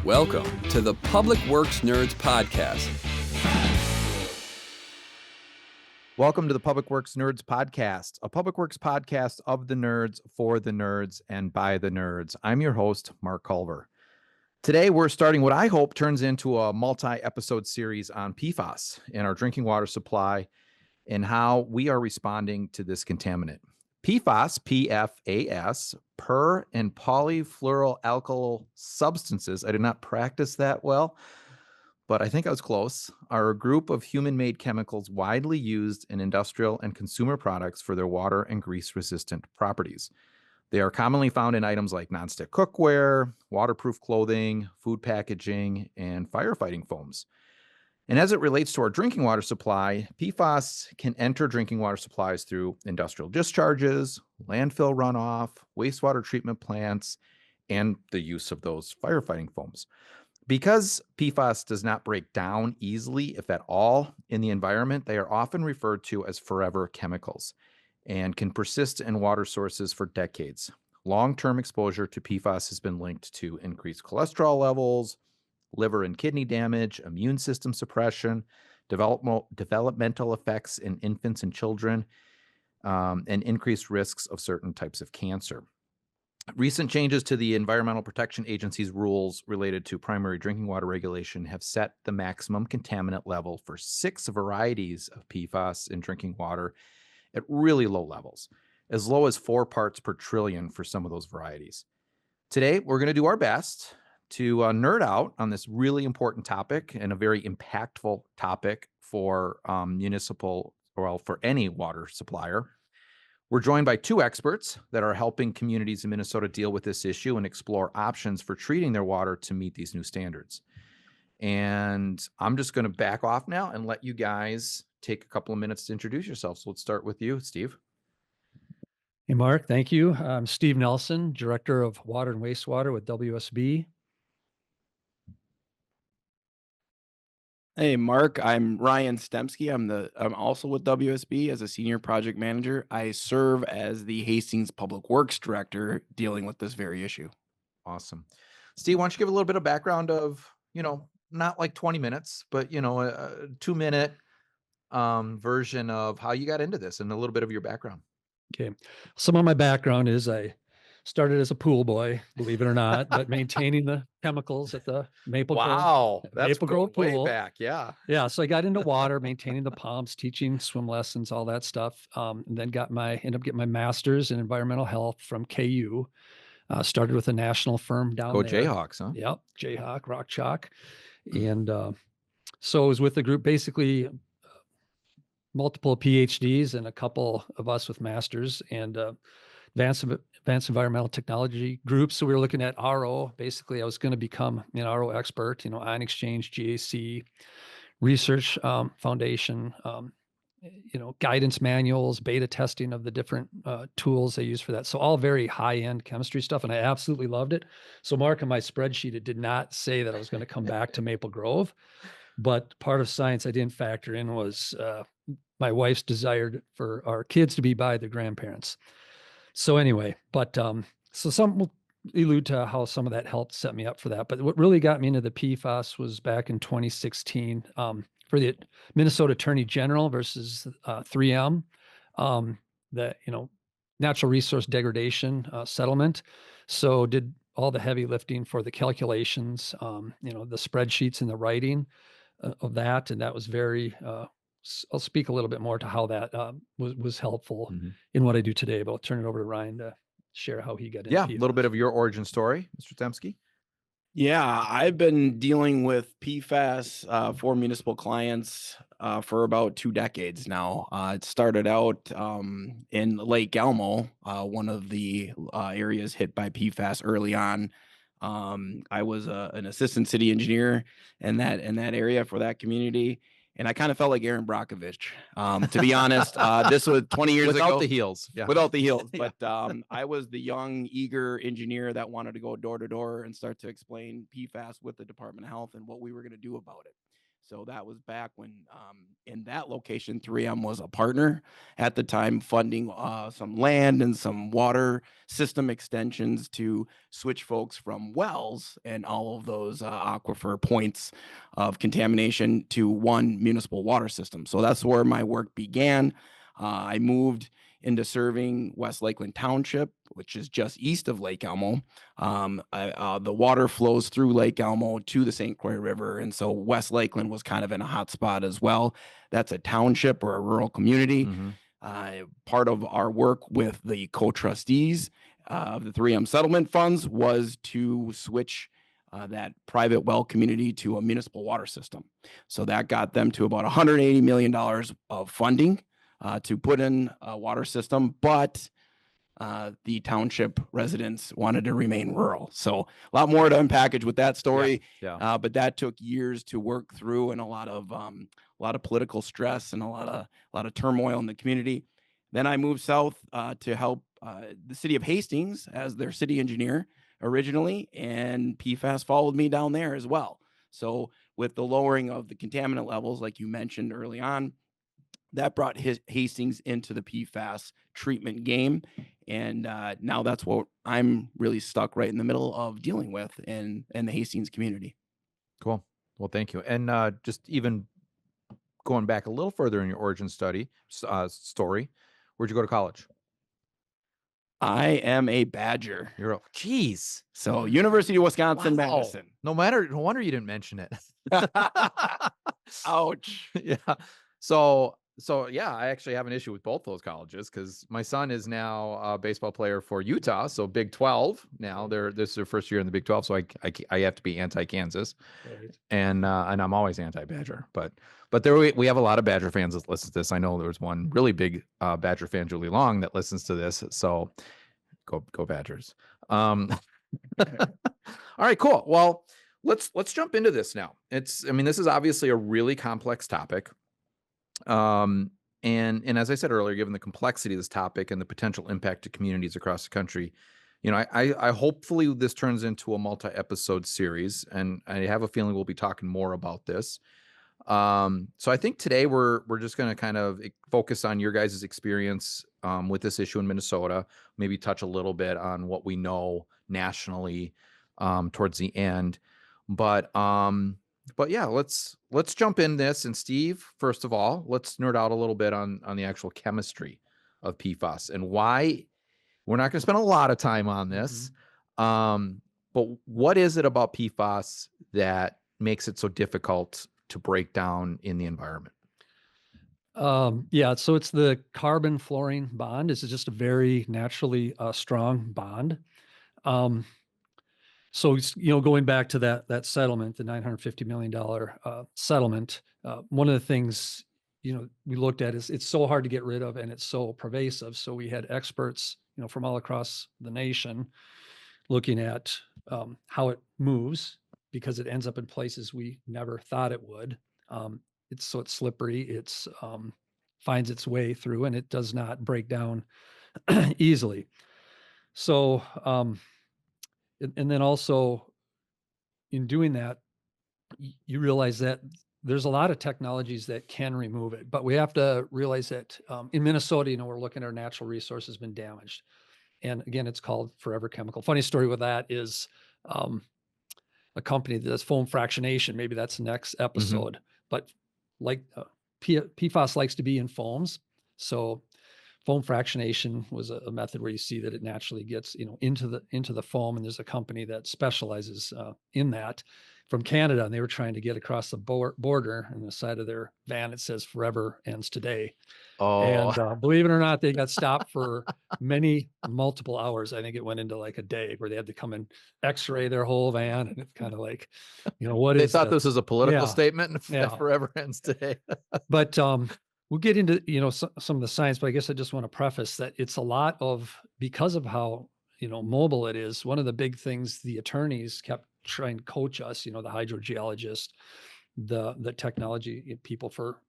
Welcome to the Public Works Nerds Podcast. Welcome to the Public Works Nerds Podcast, a public works podcast of the nerds, for the nerds, and by the nerds. I'm your host, Mark Culver. Today, we're starting what I hope turns into a multi-episode series on PFAS in our drinking water supply and how we are responding to this contaminant. PFAS, P-F-A-S, per and polyfluoroalkyl substances, I did not practice that well, but I think I was close, are a group of human-made chemicals widely used in industrial and consumer products for their water and grease-resistant properties. They are commonly found in items like nonstick cookware, waterproof clothing, food packaging, and firefighting foams. And as it relates to our drinking water supply, PFAS can enter drinking water supplies through industrial discharges, landfill runoff, wastewater treatment plants, and the use of those firefighting foams. Because PFAS does not break down easily, if at all, in the environment, they are often referred to as forever chemicals and can persist in water sources for decades. Long-term exposure to PFAS has been linked to increased cholesterol levels, liver and kidney damage, immune system suppression, developmental effects in infants and children, and increased risks of certain types of cancer. Recent changes to the Environmental Protection Agency's rules related to primary drinking water regulation have set the maximum contaminant level for 6 varieties of PFAS in drinking water at really low levels, as low as 4 parts per trillion for some of those varieties. Today, we're going to do our best to nerd out on this really important topic and a very impactful topic for municipal, or for any water supplier. We're joined by 2 experts that are helping communities in Minnesota deal with this issue and explore options for treating their water to meet these new standards. And I'm just going to back off now and let you guys take a couple of minutes to introduce yourselves. So let's start with you, Steve. Hey, Mark, thank you. I'm Steve Nelson, Director of Water and Wastewater with WSB. Hey, Mark, I'm Ryan Stemski. I'm also with WSB as a Senior Project Manager. I serve as the Hastings Public Works Director dealing with this very issue. Awesome. Steve, why don't you give a little bit of background of, not like 20 minutes, but, a 2-minute version of how you got into this and a little bit of your background. Okay. Some of my background is I started as a pool boy, believe it or not, but maintaining the chemicals at the Maple Grove. That's Maple Grove way pool. back. Yeah. Yeah. So I got into water, maintaining the pumps, teaching swim lessons, all that stuff. And then ended up getting my master's in environmental health from KU. Started with a national firm down Go there. Jayhawks, huh? Yep. Jayhawk, Rock Chalk. And so I was with the group, basically multiple PhDs and a couple of us with masters and advanced environmental technology groups. So we were looking at RO. Basically, I was going to become an RO expert, ion exchange, GAC, research foundation, guidance manuals, beta testing of the different tools they use for that. So all very high-end chemistry stuff, and I absolutely loved it. So Mark, on my spreadsheet, it did not say that I was going to come back to Maple Grove, but part of science I didn't factor in was my wife's desire for our kids to be by their grandparents. So anyway, but so some will allude to how some of that helped set me up for that. But what really got me into the PFAS was back in 2016 for the Minnesota Attorney General versus 3M, the natural resource degradation settlement. So did all the heavy lifting for the calculations, the spreadsheets and the writing of that, and that was very. I'll speak a little bit more to how that was helpful in what I do today, but I'll turn it over to Ryan to share how he got into PFAS. A little bit of your origin story, Mr. Stemski. Yeah, I've been dealing with PFAS for municipal clients for about 2 decades now. It started out in Lake Elmo, one of the areas hit by PFAS early on. I was an assistant city engineer in that area for that community. And I kind of felt like Aaron Brockovich, to be honest. This was 20 years ago. Without the heels. Yeah. Without the heels. But I was the young, eager engineer that wanted to go door to door and start to explain PFAS with the Department of Health and what we were going to do about it. So that was back when in that location, 3M was a partner at the time, funding some land and some water system extensions to switch folks from wells and all of those aquifer points of contamination to one municipal water system. So that's where my work began. I moved into serving West Lakeland Township, which is just east of Lake Elmo. The water flows through Lake Elmo to the St. Croix River, and so West Lakeland was kind of in a hot spot as well. That's a township or a rural community. Part of our work with the co-trustees of the 3M settlement funds was to switch that private well community to a municipal water system. So that got them to about $180 million of funding to put in a water system, but the township residents wanted to remain rural. So a lot more to unpackage with that story. But that took years to work through, and a lot of political stress and a lot of turmoil in the community. Then I moved south to help the city of Hastings as their city engineer originally, and PFAS followed me down there as well. So with the lowering of the contaminant levels, like you mentioned early on, that brought Hastings into the PFAS treatment game. And now that's what I'm really stuck right in the middle of dealing with in the Hastings community. Cool. Well, thank you. And just even going back a little further in your origin story, where'd you go to college? I am a Badger. Geez. So University of Wisconsin-Madison. No wonder you didn't mention it. Ouch. Yeah. So yeah, I actually have an issue with both those colleges because my son is now a baseball player for Utah, so Big 12. Now this is their first year in the Big 12, so I have to be anti-Kansas, and I'm always anti-Badger. But there we have a lot of Badger fans that listen to this. I know there's one really big Badger fan, Julie Long, that listens to this. So go Badgers. All right, cool. Well, let's jump into this now. This is obviously a really complex topic. And as I said earlier, given the complexity of this topic and the potential impact to communities across the country, I hopefully this turns into a multi-episode series, and I have a feeling we'll be talking more about this. So I think today we're just going to kind of focus on your guys' experience with this issue in Minnesota, maybe touch a little bit on what we know nationally towards the end. But yeah, let's jump in this. And Steve, first of all, let's nerd out a little bit on the actual chemistry of PFAS and why. We're not going to spend a lot of time on this. But what is it about PFAS that makes it so difficult to break down in the environment? Yeah, so it's the carbon-fluorine bond. It's just a very naturally strong bond. So, going back to that settlement, the $950 million settlement, one of the things, we looked at is it's so hard to get rid of and it's so pervasive. So we had experts, from all across the nation looking at how it moves because it ends up in places we never thought it would. It's slippery. It's finds its way through, and it does not break down easily. So, and then also in doing that, you realize that there's a lot of technologies that can remove it, but we have to realize that in Minnesota, we're looking at our natural resources been damaged. And again, it's called Forever Chemical. Funny story with that is a company that does foam fractionation. Maybe that's the next episode, but like PFAS likes to be in foams. So foam fractionation was a method where you see that it naturally gets, into the foam. And there's a company that specializes in that from Canada, and they were trying to get across the border, and the side of their van, it says "Forever ends today." Oh, and believe it or not, they got stopped for multiple hours. I think it went into like a day where they had to come and X-ray their whole van, and it's kind of like, what they thought this was a political statement. Yeah. Forever ends today. But we'll get into some of the science, but I guess I just want to preface that it's a lot of, because of how mobile it is. One of the big things the attorneys kept trying to coach us, the hydrogeologist, the technology people for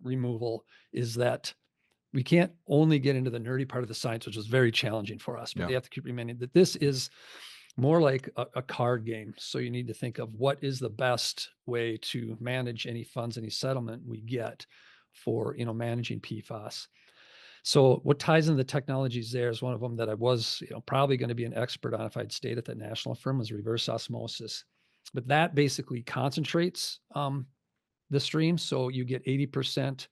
removal, is that we can't only get into the nerdy part of the science, which is very challenging for us, but they have to keep reminding that this is more like a card game. So you need to think of what is the best way to manage any funds, any settlement we get for, managing PFAS. So what ties in the technologies there is one of them that I was, probably going to be an expert on if I'd stayed at that national firm, was reverse osmosis. But that basically concentrates the stream. So you get 80%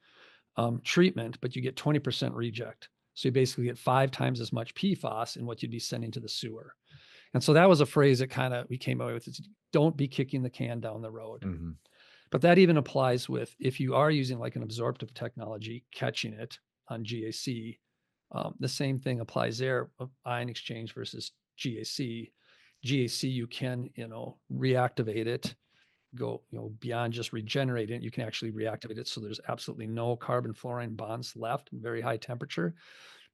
treatment, but you get 20% reject. So you basically get 5 times as much PFAS in what you'd be sending to the sewer. And so that was a phrase that we came away with. Is, don't be kicking the can down the road. Mm-hmm. But that even applies with, if you are using like an absorptive technology, catching it on GAC, the same thing applies there, ion exchange versus GAC. GAC, you can, reactivate it, go, beyond just regenerate it. You can actually reactivate it. So there's absolutely no carbon-fluorine bonds left in very high temperature.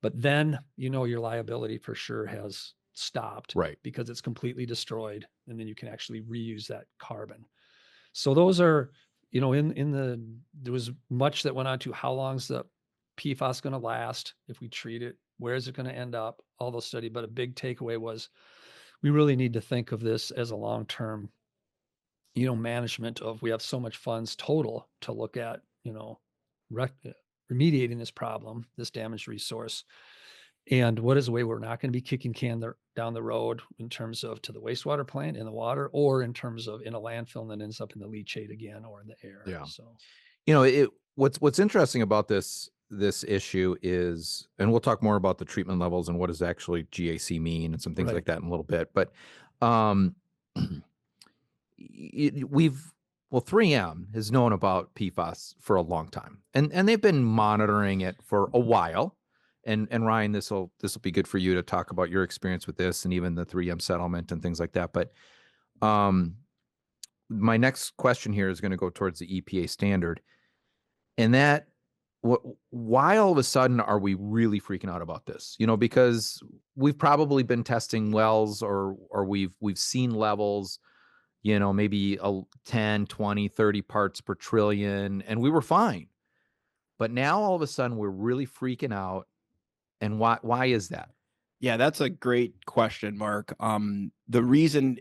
But then, your liability for sure has stopped, Right, because it's completely destroyed. And then you can actually reuse that carbon. So those are, there was much that went on to how long's the PFAS going to last if we treat it, where is it going to end up, all those studies. But a big takeaway was we really need to think of this as a long-term, management of, we have so much funds total to look at, remediating this problem, this damaged resource. And what is a way we're not going to be kicking down the road in terms of to the wastewater plant in the water, or in terms of in a landfill and then ends up in the leachate again or in the air. Yeah. So, What's interesting about this issue is, and we'll talk more about the treatment levels and what does actually GAC mean and some things Right. like that in a little bit. But 3M has known about PFAS for a long time, and they've been monitoring it for a while. And Ryan, this will be good for you to talk about your experience with this and even the 3M settlement and things like that. But my next question here is going to go towards the EPA standard, and that why all of a sudden are we really freaking out about this? Because we've probably been testing wells or we've seen levels, maybe 10, 20, 30 parts per trillion, and we were fine. But now all of a sudden we're really freaking out. And why is that? Yeah, that's a great question, Mark. The reason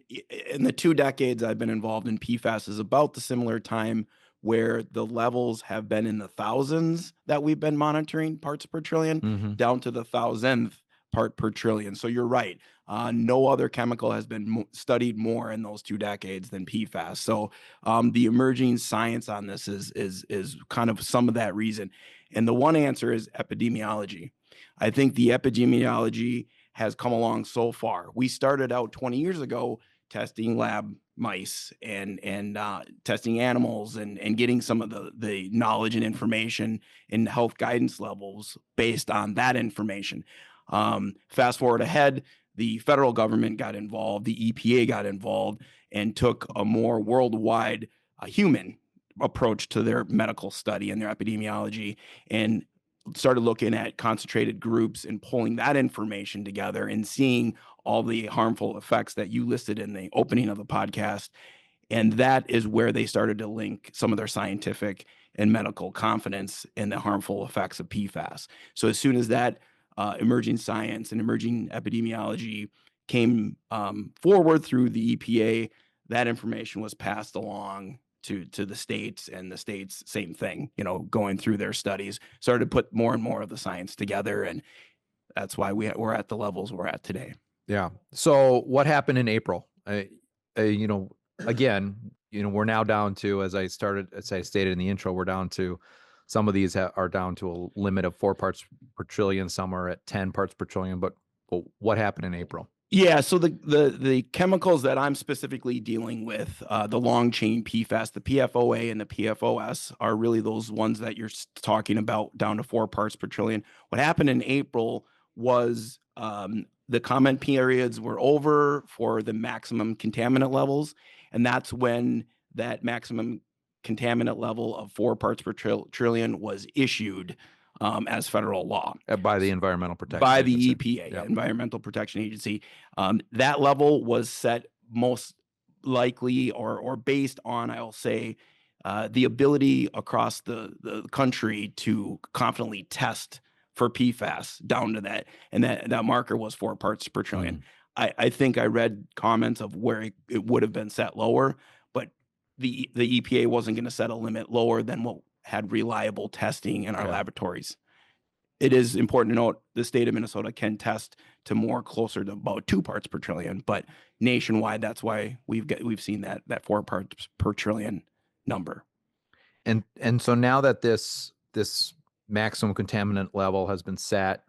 in the 2 decades I've been involved in PFAS is about the similar time where the levels have been in the thousands that we've been monitoring parts per trillion, Mm-hmm. down to the 1,000th part per trillion. So you're right. No other chemical has been studied more in those 2 decades than PFAS. So the emerging science on this is kind of some of that reason. And the one answer is epidemiology. I think the epidemiology has come along so far. We started out 20 years ago testing lab mice and testing animals and getting some of the knowledge and information and health guidance levels based on that information. Fast forward ahead, the federal government got involved, the EPA got involved, and took a more worldwide human approach to their medical study and their epidemiology, and started looking at concentrated groups and pulling that information together and seeing all the harmful effects that you listed in the opening of the podcast. And that is where they started to link some of their scientific and medical confidence in the harmful effects of PFAS. So as soon as that emerging science and emerging epidemiology came forward through the EPA, that information was passed along to the states, and the states, same thing, going through their studies, started to put more and more of the science together. And that's why we're at the levels we're at today. Yeah. So what happened in April? Again, we're now down to, as I stated in the intro, we're down to, some of these are down to a limit of 4 parts per trillion. Some are at 10 parts per trillion. But what happened in April? Yeah, so the chemicals that I'm specifically dealing with, the long chain PFAS, the PFOA and the PFOS, are really those ones that you're talking about, down to 4 parts per trillion. What happened in April was the comment periods were over for the maximum contaminant levels, and that's when that maximum contaminant level of 4 parts per trillion was issued as federal law By the Environmental Protection by Agency. the EPA, Yep. Environmental Protection Agency. That level was set most likely or based on, I'll say, the ability across the country to confidently test for PFAS down to that. And that marker was 4 parts per trillion. I think I read comments of where it would have been set lower, but the EPA wasn't going to set a limit lower than what had reliable testing in our Okay. laboratories. It is important to note the state of Minnesota can test to more closer to about 2 parts per trillion, but nationwide, that's why we've seen that 4 parts per trillion number. And so now that this maximum contaminant level has been set,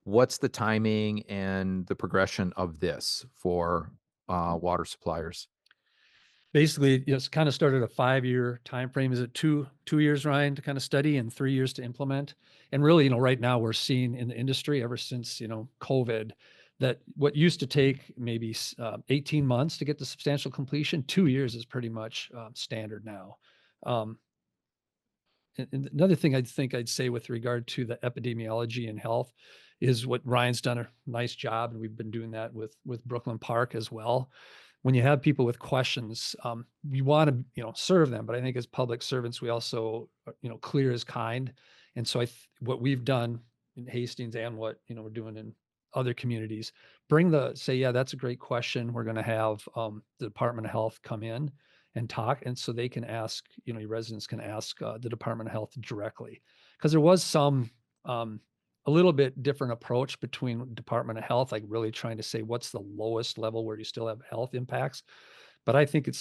what's the timing and the progression of this for water suppliers? Basically, it's kind of started a 5-year time frame. Is it two years, Ryan, to kind of study and 3 years to implement? And really, right now we're seeing in the industry ever since, COVID, that what used to take maybe 18 months to get to substantial completion, 2 years is pretty much standard now. And another thing I'd say with regard to the epidemiology and health is what Ryan's done a nice job, and we've been doing that with Brooklyn Park as well. When you have people with questions, you want to serve them, but I think as public servants, we also clear is kind. And so what we've done in Hastings and what we're doing in other communities, say, yeah, that's a great question. We're going to have the Department of Health come in and talk, and so they can ask, your residents can ask the Department of Health directly, because there was some a little bit different approach between Department of Health, like really trying to say what's the lowest level where you still have health impacts. But I think it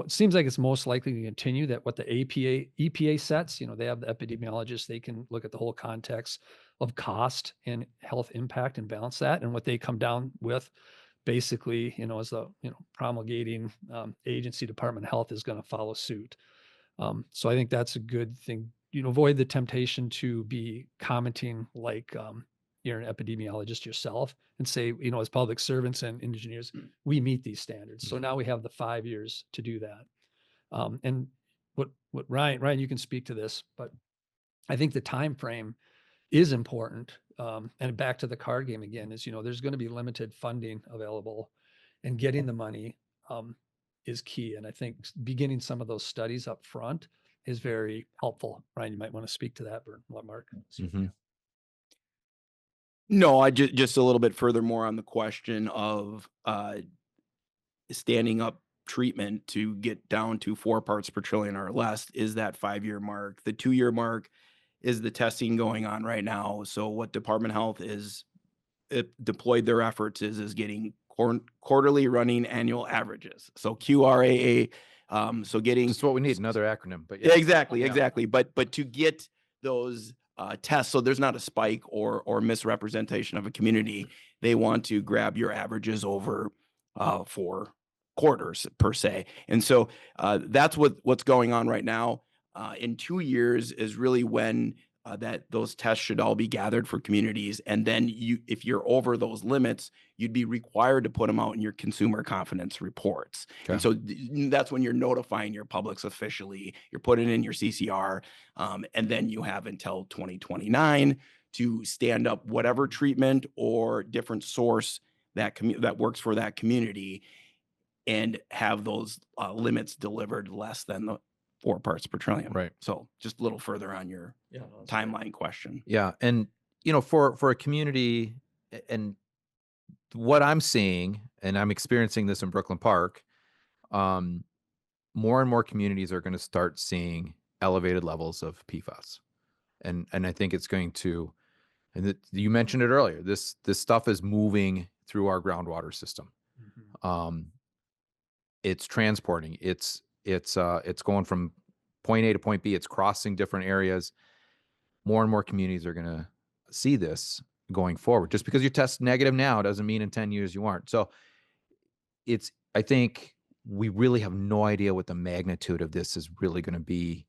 seems like it's most likely to continue that what the EPA sets, they have the epidemiologists, they can look at the whole context of cost and health impact and balance that. And what they come down with basically, as the, promulgating agency, Department of Health is going to follow suit. So I think that's a good thing. Avoid the temptation to be commenting like you're an epidemiologist yourself and say, as public servants and engineers, we meet these standards. So now we have the 5 years to do that. And what Ryan, you can speak to this, but I think the time frame is important. And back to the card game again is, there's going to be limited funding available, and getting the money is key. And I think beginning some of those studies up front is very helpful. Ryan, you might want to speak to that, or let Mark. Mm-hmm. No, I just a little bit further more on the question of standing up treatment to get down to 4 parts per trillion or less is that 5-year mark. The 2-year mark is the testing going on right now. So what Department of Health is deployed their efforts is getting quarterly running annual averages. So QRAA. So getting Just what we need, another acronym, but yeah. Exactly. But to get those tests, so there's not a spike or misrepresentation of a community. They want to grab your averages over 4 quarters per se. And so that's what's going on right now. In 2 years is really when that those tests should all be gathered for communities. And then if you're over those limits, you'd be required to put them out in your consumer confidence reports. Okay. And so that's when you're notifying your publics officially, you're putting in your CCR, and then you have until 2029 to stand up whatever treatment or different source that works for that community, and have those limits delivered less than the 4 parts per trillion. Right. So just a little further on your timeline question. Yeah. And, for a community, and what I'm seeing, and I'm experiencing this in Brooklyn Park, more and more communities are going to start seeing elevated levels of PFAS. And I think it's going to, and you mentioned it earlier, this stuff is moving through our groundwater system. Mm-hmm. It's transporting, it's going from point A to point B. It's crossing different areas. More and more communities are going to see this going forward. Just because you test negative now doesn't mean in 10 years you aren't. So I think we really have no idea what the magnitude of this is really going to be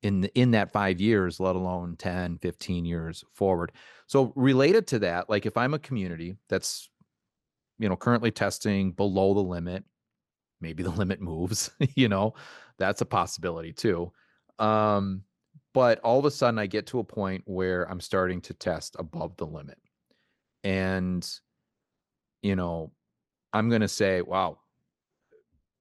in that 5 years, let alone 10, 15 years forward. So related to that, like if I'm a community that's, currently testing below the limit, maybe the limit moves, that's a possibility too. But all of a sudden I get to a point where I'm starting to test above the limit. And, I'm going to say, wow,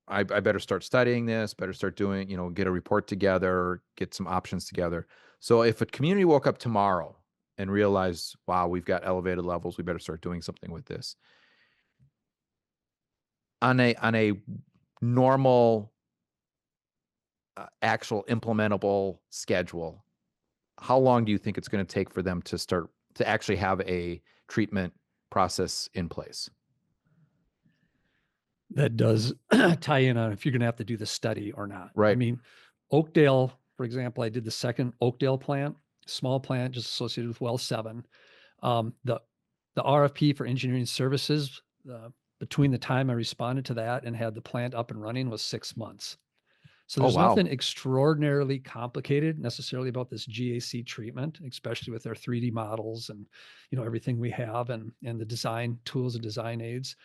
I better start studying this, better start doing, get a report together, get some options together. So if a community woke up tomorrow and realized, wow, we've got elevated levels, we better start doing something with this. on a normal actual implementable schedule, how long do you think it's going to take for them to start to actually have a treatment process in place? That does tie in on if you're going to have to do the study or not. Right. I mean, Oakdale, for example, I did the second Oakdale plant, small plant just associated with well 7. The RFP for engineering services, between the time I responded to that and had the plant up and running was 6 months. So there's wow. nothing extraordinarily complicated necessarily about this GAC treatment, especially with our 3D models and, everything we have and the design tools and design aids.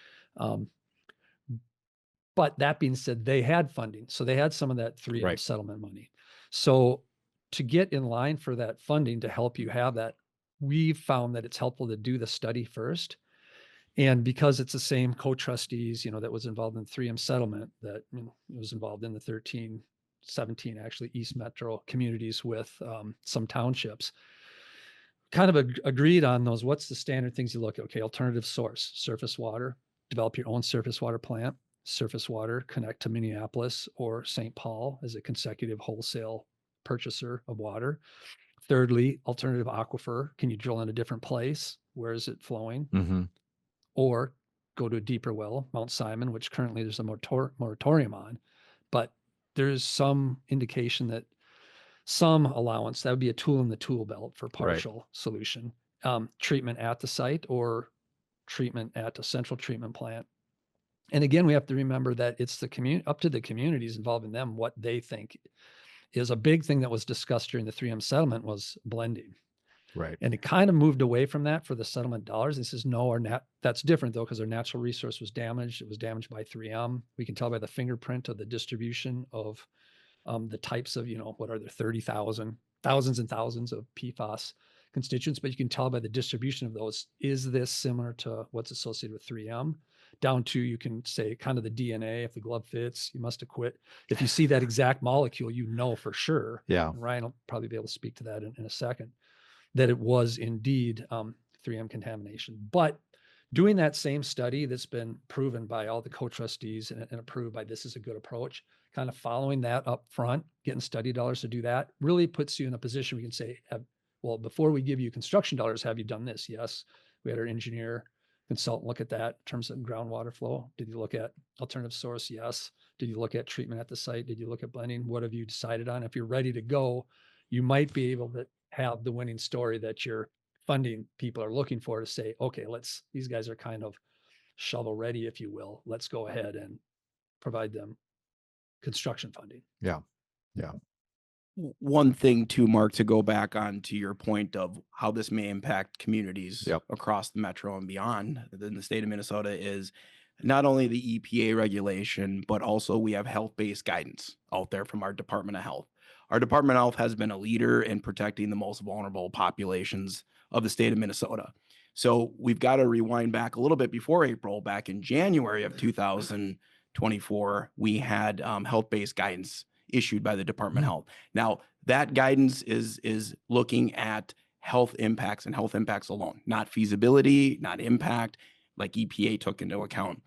But that being said, they had funding. So they had some of that 3M Right. settlement money. So to get in line for that funding to help you have that, we've found that it's helpful to do the study first. And because it's the same co-trustees, that was involved in the 3M settlement that was involved in the 17 actually East Metro communities with some townships, kind of agreed on those. What's the standard things you look at? Okay, alternative source, surface water, develop your own surface water plant, surface water, connect to Minneapolis or St. Paul as a consecutive wholesale purchaser of water. Thirdly, alternative aquifer. Can you drill in a different place? Where is it flowing? Mm-hmm. Or go to a deeper well, Mount Simon, which currently there's a moratorium on, but there's some indication that some allowance, that would be a tool in the tool belt for partial solution, treatment at the site or treatment at a central treatment plant. And again, we have to remember that it's the up to the communities involving them, what they think is a big thing that was discussed during the 3M settlement was blending. Right. And it kind of moved away from that for the settlement dollars. It says, no, that's different though, because our natural resource was damaged. It was damaged by 3M. We can tell by the fingerprint of the distribution of the types of, what are there, 30,000, thousands and thousands of PFAS constituents, but you can tell by the distribution of those, is this similar to what's associated with 3M? Down to, you can say kind of the DNA, if the glove fits, you must have quit. If you see that exact molecule, for sure. Yeah. And Ryan will probably be able to speak to that in a second, that it was indeed 3M contamination. But doing that same study that's been proven by all the co-trustees and approved by this is a good approach, kind of following that up front, getting study dollars to do that really puts you in a position where you can say, well, before we give you construction dollars, have you done this? Yes. We had our engineer consultant look at that in terms of groundwater flow. Did you look at alternative source? Yes. Did you look at treatment at the site? Did you look at blending? What have you decided on? If you're ready to go, you might be able to have the winning story that your funding people are looking for to say, okay, these guys are kind of shovel ready, if you will. Let's go ahead and provide them construction funding. Yeah. Yeah. One thing too, Mark, to go back on to your point of how this may impact communities across the metro and beyond in the state of Minnesota is not only the EPA regulation, but also we have health-based guidance out there from our Department of Health. Our Department of Health has been a leader in protecting the most vulnerable populations of the state of Minnesota. So we've got to rewind back a little bit before April. Back in January of 2024, we had health-based guidance issued by the Department of Health. Now, that guidance is looking at health impacts and health impacts alone, not feasibility, not impact, like EPA took into account.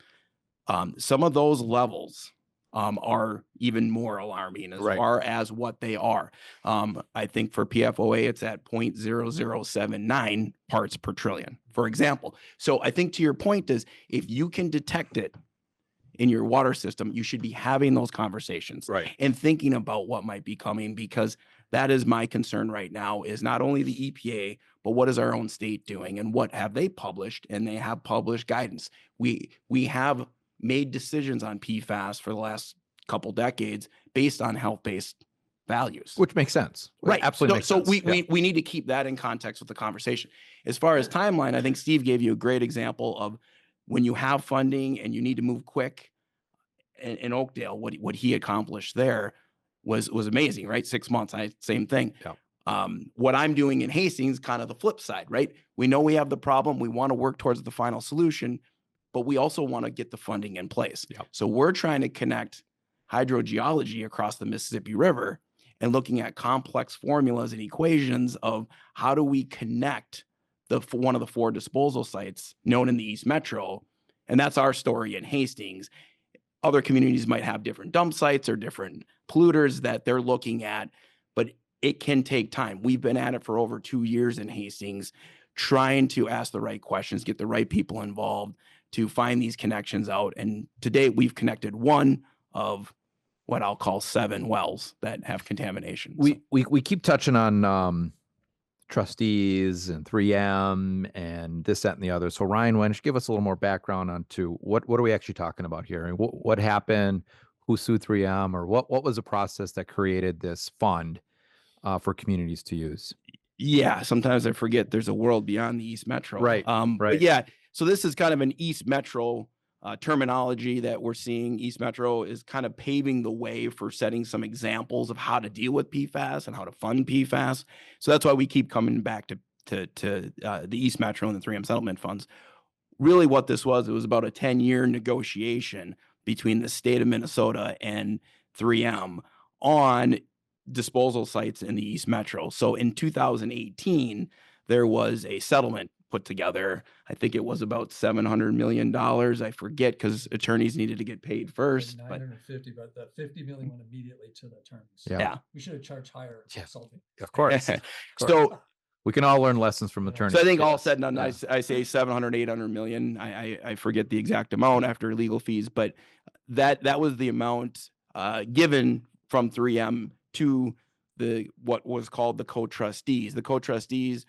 Some of those levels are even more alarming as far as what they are. I think for PFOA, it's at 0.0079 parts per trillion, for example. So I think to your point is, if you can detect it in your water system, you should be having those conversations and thinking about what might be coming, because that is my concern right now, is not only the EPA, but what is our own state doing and what have they published? And they have published guidance. We have made decisions on PFAS for the last couple decades based on health-based values. Which makes sense. Right. Absolutely makes sense. So we need to keep that in context with the conversation. As far as timeline, I think Steve gave you a great example of when you have funding and you need to move quick. In Oakdale, what he accomplished there was amazing, right? 6 months, same thing. Yeah. What I'm doing in Hastings, kind of the flip side, right? We know we have the problem. We want to work towards the final solution, but we also want to get the funding in place. Yep. So we're trying to connect hydrogeology across the Mississippi River and looking at complex formulas and equations of how do we connect one of the 4 disposal sites known in the East Metro. And that's our story in Hastings. other communities might have different dump sites or different polluters that they're looking at, but it can take time. We've been at it for over 2 years in Hastings, trying to ask the right questions, get the right people involved to find these connections out. And to date, we've connected one of what I'll call 7 wells that have contamination. We keep touching on trustees and 3M and this, that, and the other. So Ryan, why don't you give us a little more background on what are we actually talking about here? And what happened? Who sued 3M, or what was the process that created this fund for communities to use? Yeah, sometimes I forget there's a world beyond the East Metro. Right. But yeah, so this is kind of an East Metro terminology that we're seeing. East Metro is kind of paving the way for setting some examples of how to deal with PFAS and how to fund PFAS. So that's why we keep coming back to the East Metro and the 3M settlement funds. Really what this was, it was about a 10-year negotiation between the state of Minnesota and 3M on disposal sites in the East Metro. So in 2018, there was a settlement put together. I think it was about $700 million. I forget because attorneys needed to get paid first. 950, but the 50 million went immediately to the attorneys. Yeah. We should have charged higher consulting. Of course. So we can all learn lessons from attorneys. So I think all said and done, I say 700, 800 million. I forget the exact amount after legal fees, but that was the amount given from 3M to what was called the co-trustees. The co-trustees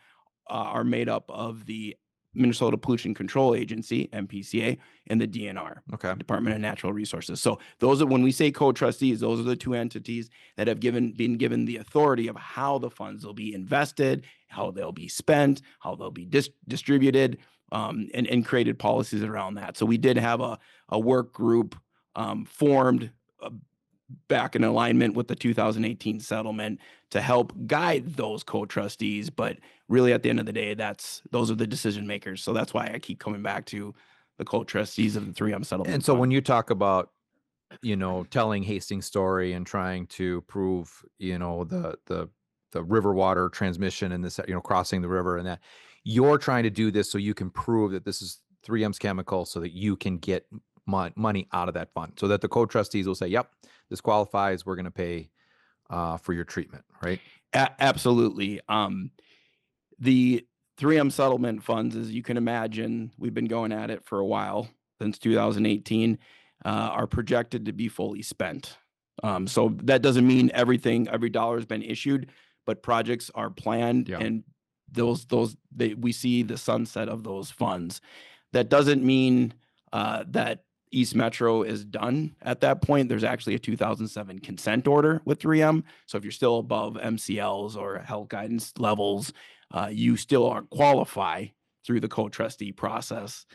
are made up of the Minnesota Pollution Control Agency, MPCA, and the DNR, Department of Natural Resources. So those are, when we say co-trustees, those are the 2 entities that have been given the authority of how the funds will be invested, how they'll be spent, how they'll be distributed, and created policies around that. So we did have a work group formed back in alignment with the 2018 settlement to help guide those co-trustees. But really at the end of the day, those are the decision makers. So that's why I keep coming back to the co-trustees of the 3M settlement. And so when you talk about, telling Hastings' story and trying to prove, the river water transmission and this, crossing the river and that, you're trying to do this so you can prove that this is 3M's chemical so that you can get money out of that fund, so that the co-trustees will say, yep, this qualifies, we're going to pay for your treatment, right? Absolutely. The 3M settlement funds, as you can imagine, we've been going at it for a while, since 2018, are projected to be fully spent. So that doesn't mean every dollar has been issued, but projects are planned, and we see the sunset of those funds. That doesn't mean that East Metro is done at that point. There's actually a 2007 consent order with 3M. So if you're still above MCLs or health guidance levels, you still qualify through the co-trustee process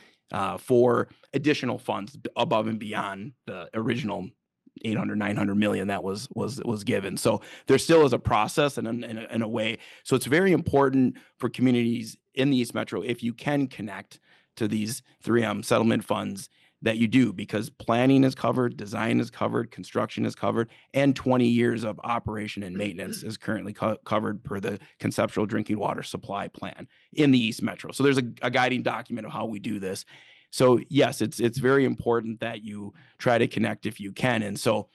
for additional funds above and beyond the original 800, 900 million that was given. So there still is a process and in a way. So it's very important for communities in the East Metro, if you can connect to these 3M settlement funds, that you do, because planning is covered, design is covered, construction is covered, and 20 years of operation and maintenance is currently covered per the conceptual drinking water supply plan in the East Metro. So there's a guiding document of how we do this. So yes, it's very important that you try to connect if you can. And so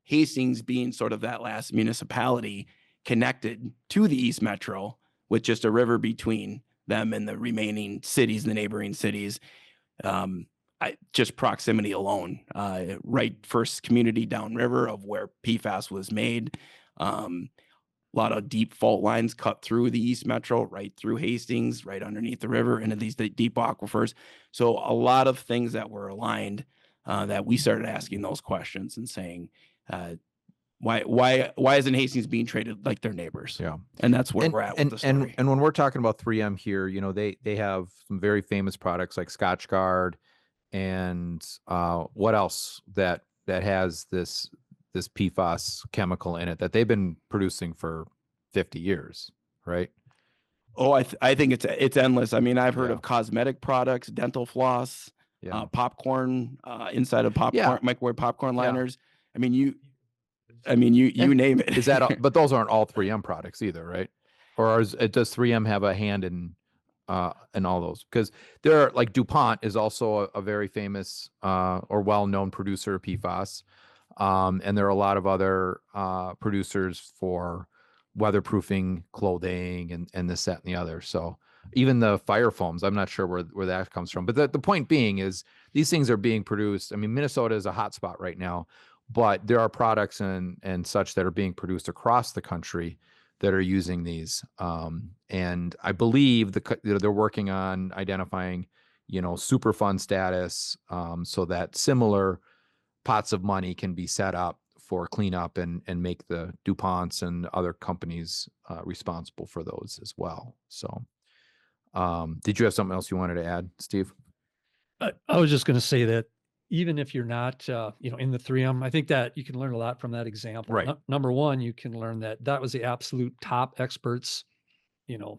Hastings, being sort of that last municipality connected to the East Metro with just a river between them and the remaining cities, the neighboring cities, just proximity alone, right first community downriver of where PFAS was made. A lot of deep fault lines cut through the East Metro, right through Hastings, right underneath the river into these deep aquifers. So a lot of things that were aligned, that we started asking those questions and saying, why isn't Hastings being treated like their neighbors? Yeah. And that's where we're at with the story. And when we're talking about 3M here, they have some very famous products like Scotch Guard, and what else that has this PFAS chemical in it that they've been producing for 50 years, right? Oh, I think it's endless. I mean, I've heard of cosmetic products, dental floss, popcorn, inside of popcorn, microwave popcorn liners. I mean, you name it. Is that? But those aren't all 3M products either, right? Or does 3M have a hand in and all those, because there are, like, DuPont is also a very famous or well-known producer of PFAS. And there are a lot of other producers for weatherproofing clothing and this, that, and the other. So even the fire foams, I'm not sure where that comes from. But the point being is these things are being produced. I mean, Minnesota is a hot spot right now, but there are products and such that are being produced across the country that are using these. And I believe they're working on identifying, Superfund status, so that similar pots of money can be set up for cleanup and make the DuPonts and other companies responsible for those as well. So did you have something else you wanted to add, Steve? I was just going to say that even if you're not, in the 3M, I think that you can learn a lot from that example. Right. Number one, you can learn that was the absolute top experts, in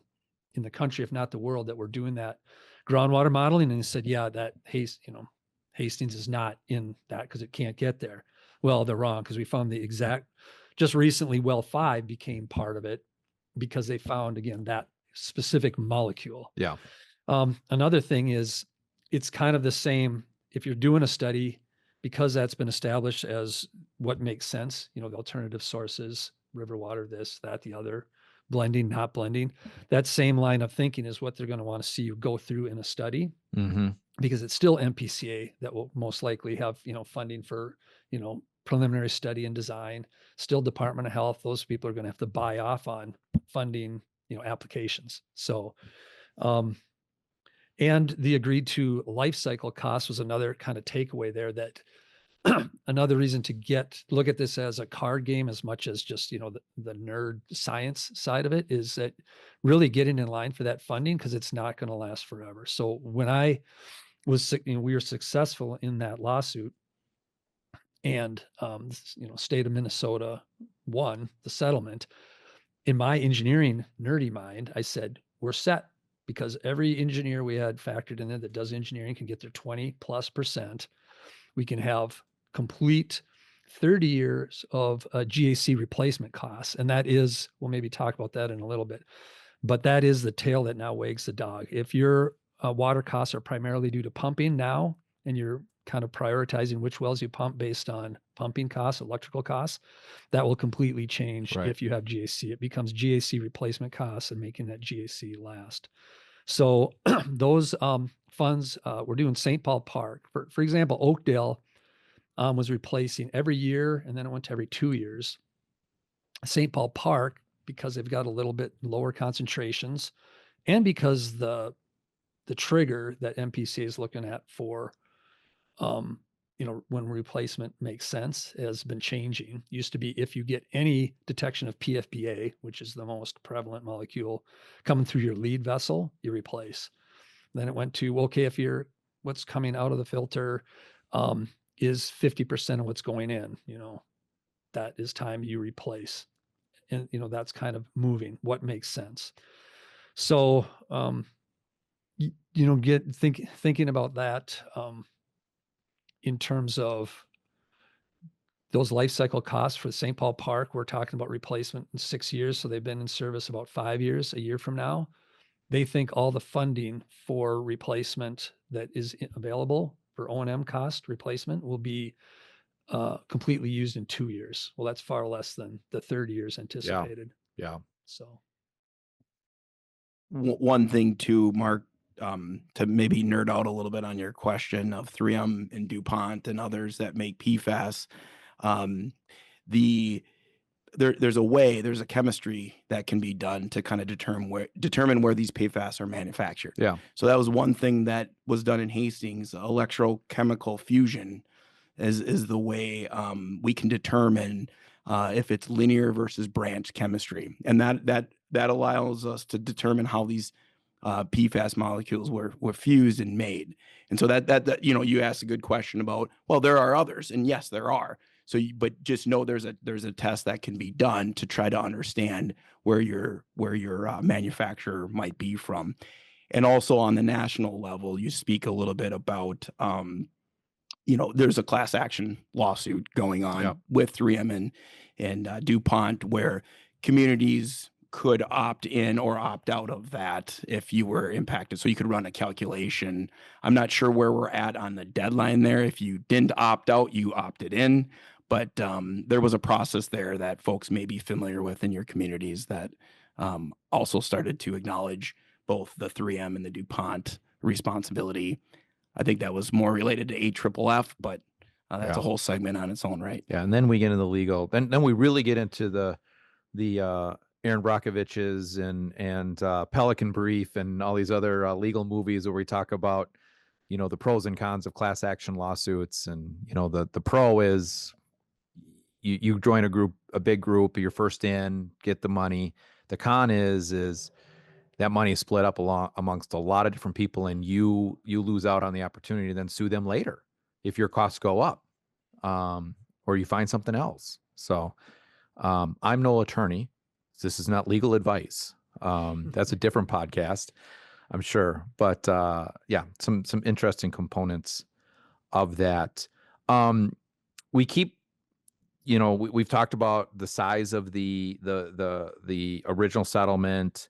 the country, if not the world, that were doing that groundwater modeling. And they said, yeah, that Hastings is not in that because it can't get there. Well, they're wrong, because we found just recently, well 5 became part of it because they found, again, that specific molecule. Yeah. Another thing is, it's kind of the same if you're doing a study, because that's been established as what makes sense, the alternative sources, river water, this, that, the other, blending, not blending. That same line of thinking is what they're going to want to see you go through in a study, because it's still MPCA that will most likely have, funding for, preliminary study and design, still Department of Health. Those people are going to have to buy off on funding, applications. So, and the agreed to life cycle cost was another kind of takeaway there, that another reason to look at this as a card game as much as just, the nerd science side of it, is that really getting in line for that funding, because it's not going to last forever. So when we were successful in that lawsuit, and, state of Minnesota won the settlement, in my engineering nerdy mind, I said, we're set, because every engineer we had factored in there that does engineering can get their 20+%. We can have complete 30 years of GAC replacement costs. And that is, we'll maybe talk about that in a little bit, but that is the tail that now wags the dog. If your water costs are primarily due to pumping now, and you're kind of prioritizing which wells you pump based on pumping costs, electrical costs, that will completely change. Right. If you have GAC. It becomes GAC replacement costs and making that GAC last. So those funds, we're doing St. Paul Park. For example, Oakdale was replacing every year, and then it went to every 2 years. St. Paul Park, because they've got a little bit lower concentrations, and because the trigger that MPCA is looking at for, when replacement makes sense, has been changing. Used to be, if you get any detection of PFBA, which is the most prevalent molecule coming through your lead vessel, you replace. Then it went to, okay, if what's coming out of the filter is 50% of what's going in, that is time you replace. And, that's kind of moving what makes sense. So, thinking about that, in terms of those life cycle costs for St. Paul Park, we're talking about replacement in 6 years. So they've been in service about 5 years, a year from now. They think all the funding for replacement that is available for O&M cost replacement will be completely used in 2 years. Well, that's far less than the 30 years anticipated. Yeah. So one thing too, Mark, to maybe nerd out a little bit on your question of 3M and DuPont and others that make PFAS, there's a chemistry that can be done to kind of determine where these PFAS are manufactured. Yeah. So that was one thing that was done in Hastings. Electrochemical fusion is the way we can determine if it's linear versus branch chemistry, and that allows us to determine how these PFAS molecules were fused and made. And so that you asked a good question about, well, there are others, and yes, there are. So, but just know there's a test that can be done to try to understand where your manufacturer might be from. And also on the national level, you speak a little bit about, there's a class action lawsuit going on with 3M and DuPont, where communities could opt in or opt out of that if you were impacted. So you could run a calculation. I'm not sure where we're at on the deadline there. If you didn't opt out, you opted in. But there was a process there that folks may be familiar with in your communities that also started to acknowledge both the 3M and the DuPont responsibility. I think that was more related to AFFF, but that's a whole segment on its own, right? Yeah, and then we get into the legal. Then we really get into the Aaron Brockovich's and Pelican Brief and all these other legal movies where we talk about, you know, the pros and cons of class action lawsuits. And, you know, the pro is you join a big group, you're first in, get the money. The con is that money is split up amongst a lot of different people, and you lose out on the opportunity to then sue them later if your costs go up, or you find something else. So I'm no attorney. This is not legal advice. That's a different podcast, I'm sure. But yeah, some interesting components of that. We keep, you know, we've talked about the size of the original settlement,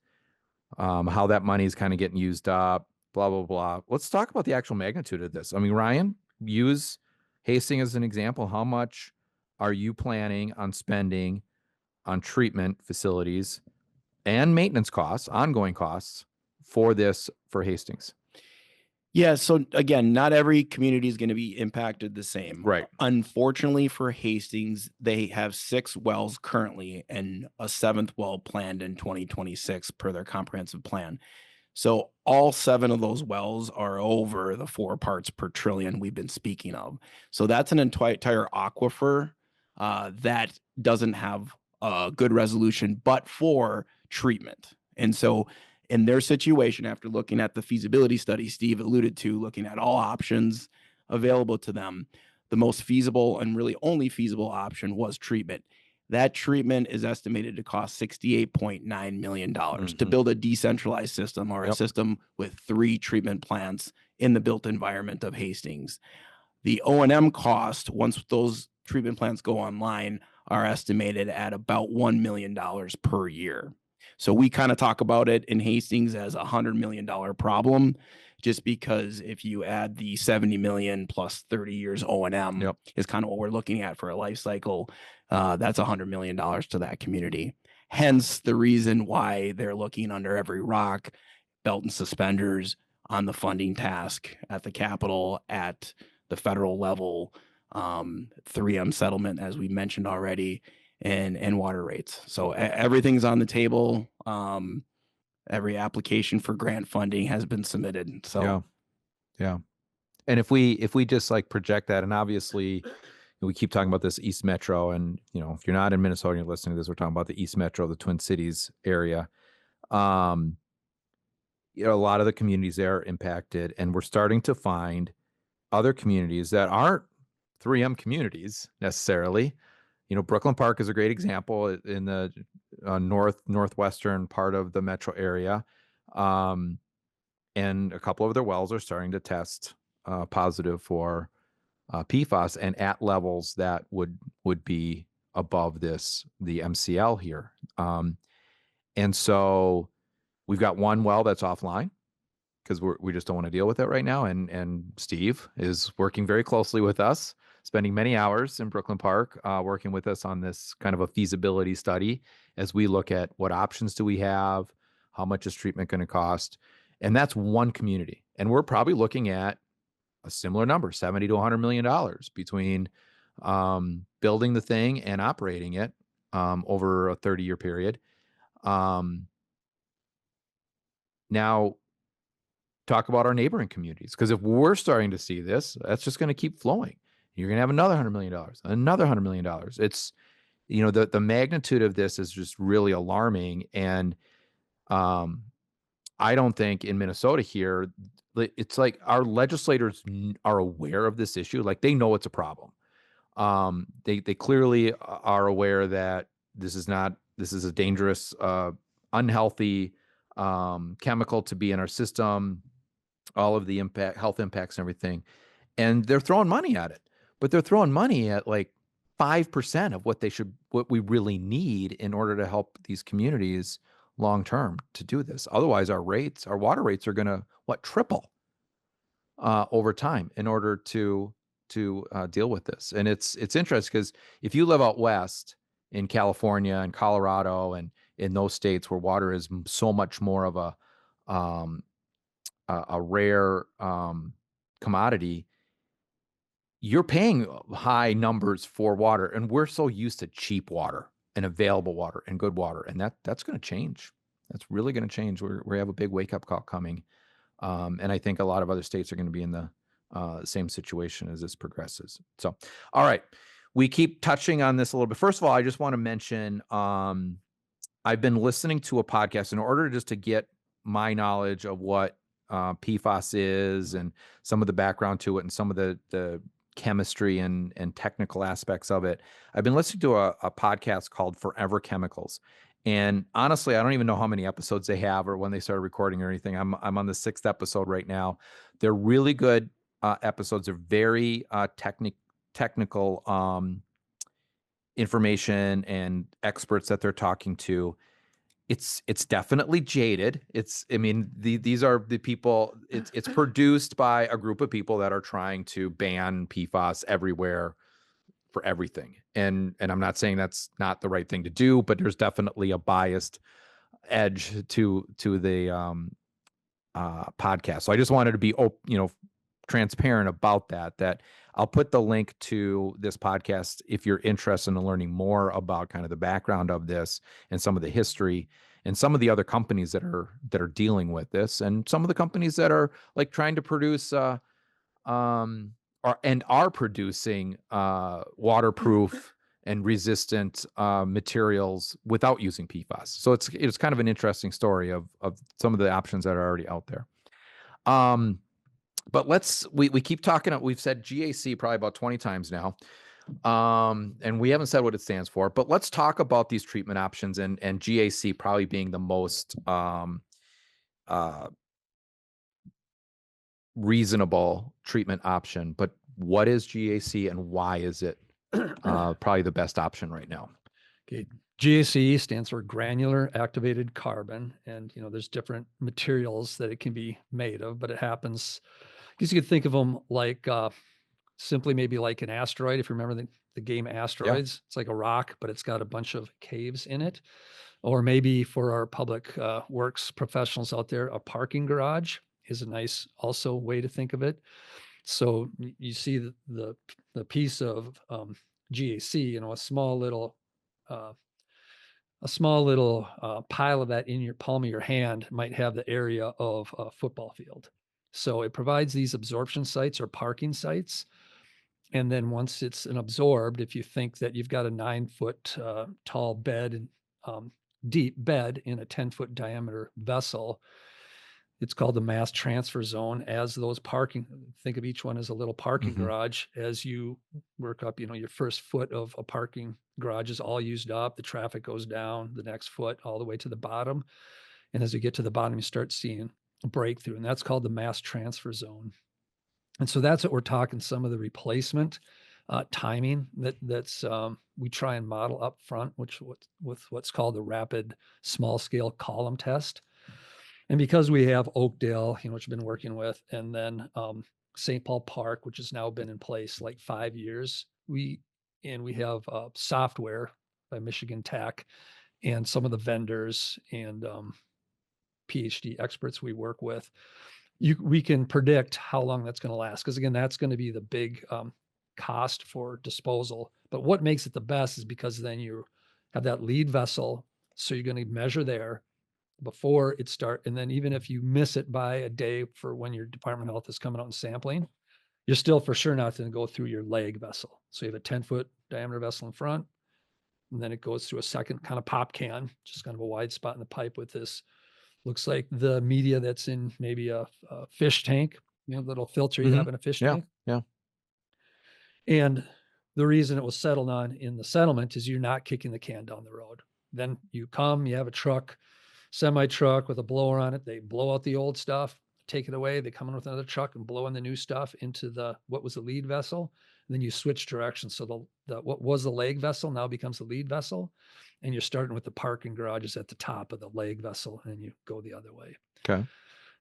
how that money is kind of getting used up, blah, blah, blah. Let's talk about the actual magnitude of this. I mean, Ryan, use Hastings as an example. How much are you planning on spending on treatment facilities and maintenance costs, ongoing costs for Hastings? Yeah. So again, not every community is going to be impacted the same. Right. Unfortunately for Hastings, they have 6 wells currently and a 7th well planned in 2026 per their comprehensive plan. So all 7 of those wells are over the 4 parts per trillion we've been speaking of. So that's an entire aquifer that doesn't have a good resolution, but for treatment. And so in their situation, after looking at the feasibility study Steve alluded to, looking at all options available to them, the most feasible and really only feasible option was treatment. That treatment is estimated to cost $68.9 million to build a decentralized system, or a system with 3 treatment plants in the built environment of Hastings. The O&M cost, once those treatment plants go online, are estimated at about $1 million per year. So we kind of talk about it in Hastings as a $100 million problem, just because if you add the 70 million plus 30 years O&M is kind of what we're looking at for a life cycle. That's $100 million to that community. Hence the reason why they're looking under every rock, belt and suspenders on the funding task at the Capitol, at the federal level, 3M settlement, as we mentioned already, and water rates. So everything's on the table. Every application for grant funding has been submitted. So yeah. And if we just like project that, and obviously we keep talking about this East Metro, and you know, if you're not in Minnesota and you're listening to this, we're talking about the East Metro, the Twin Cities area. You know, a lot of the communities there are impacted, and we're starting to find other communities that aren't 3M communities necessarily. You know, Brooklyn Park is a great example in the northwestern part of the metro area. And a couple of their wells are starting to test positive for PFAS, and at levels that would be above the MCL here. And so we've got one well that's offline because we just don't want to deal with it right now. And Steve is working very closely with us, spending many hours in Brooklyn Park, working with us on this kind of a feasibility study as we look at what options do we have, how much is treatment going to cost. And that's one community. And we're probably looking at a similar number, $70 to $100 million between building the thing and operating it over a 30-year period. Now, talk about our neighboring communities, because if we're starting to see this, that's just going to keep flowing. You're going to have another $100 million, another $100 million. It's, you know, the magnitude of this is just really alarming. And I don't think in Minnesota here, it's like our legislators are aware of this issue. Like, they know it's a problem. They clearly are aware that this is a dangerous, unhealthy chemical to be in our system, all of the health impacts and everything. And they're throwing money at it, but they're throwing money at like 5% of what we really need in order to help these communities long term to do this. Otherwise, our water rates are going to triple over time in order to deal with this. And it's interesting because if you live out west in California and Colorado and in those states where water is so much more of a rare commodity, you're paying high numbers for water, and we're so used to cheap water and available water and good water, and that's going to change. That's really going to change. We have a big wake up call coming, and I think a lot of other states are going to be in the same situation as this progresses. So, all right, we keep touching on this a little bit. First of all, I just want to mention I've been listening to a podcast in order just to get my knowledge of what PFAS is and some of the background to it and some of the chemistry and technical aspects of it. I've been listening to a podcast called Forever Chemicals. And honestly, I don't even know how many episodes they have or when they started recording or anything. I'm on the 6th episode right now. They're really good episodes. They're very technical information and experts that they're talking to. It's definitely jaded. These are the people, it's produced by a group of people that are trying to ban PFAS everywhere for everything. And I'm not saying that's not the right thing to do, but there's definitely a biased edge to the podcast. So I just wanted to be transparent about that I'll put the link to this podcast if you're interested in learning more about kind of the background of this and some of the history and some of the other companies that are dealing with this, and some of the companies that are like trying to produce are producing waterproof and resistant materials without using PFAS. So it's kind of an interesting story of some of the options that are already out there. But we keep talking. We've said GAC probably about 20 times now. And we haven't said what it stands for, but let's talk about these treatment options and GAC probably being the most reasonable treatment option. But what is GAC and why is it probably the best option right now? Okay. GAC stands for granular activated carbon. And, there's different materials that it can be made of, but it happens, I guess you could think of them like simply maybe like an asteroid. If you remember the game Asteroids, It's like a rock, but it's got a bunch of caves in it. Or maybe for our public works professionals out there, a parking garage is a nice also way to think of it. So you see the piece of GAC, a small little pile of that in your palm of your hand might have the area of a football field. So it provides these absorption sites or parking sites. And then once it's absorbed, if you think that you've got a 9-foot tall bed and deep bed in a 10-foot diameter vessel, it's called the mass transfer zone. As those think of each one as a little parking garage. As you work up, your first foot of a parking garage is all used up. The traffic goes down the next foot all the way to the bottom. And as you get to the bottom, you start seeing a breakthrough. And that's called the mass transfer zone. And so that's what we're talking, some of the replacement timing that's we try and model up front, with what's called the rapid small scale column test. And because we have Oakdale, which we've been working with, and then St. Paul Park, which has now been in place like 5 years, we have software by Michigan Tech and some of the vendors and PhD experts we work with. We can predict how long that's going to last, because again, that's going to be the big cost for disposal. But what makes it the best is because then you have that lead vessel, so you're going to measure there before it starts. And then even if you miss it by a day for when your Department of Health is coming out and sampling, you're still for sure not going to go through your leg vessel. So you have a 10-foot diameter vessel in front, and then it goes through a second kind of pop can, just kind of a wide spot in the pipe with this, looks like the media that's in maybe a fish tank, little filter you have in a fish tank. Yeah. And the reason it was settled on in the settlement is you're not kicking the can down the road. Then you have a truck, semi-truck with a blower on it. They blow out the old stuff, take it away. They come in with another truck and blow in the new stuff into what was the lead vessel. then you switch directions. So what was the leg vessel now becomes the lead vessel, and you're starting with the parking garages at the top of the leg vessel, and you go the other way. Okay.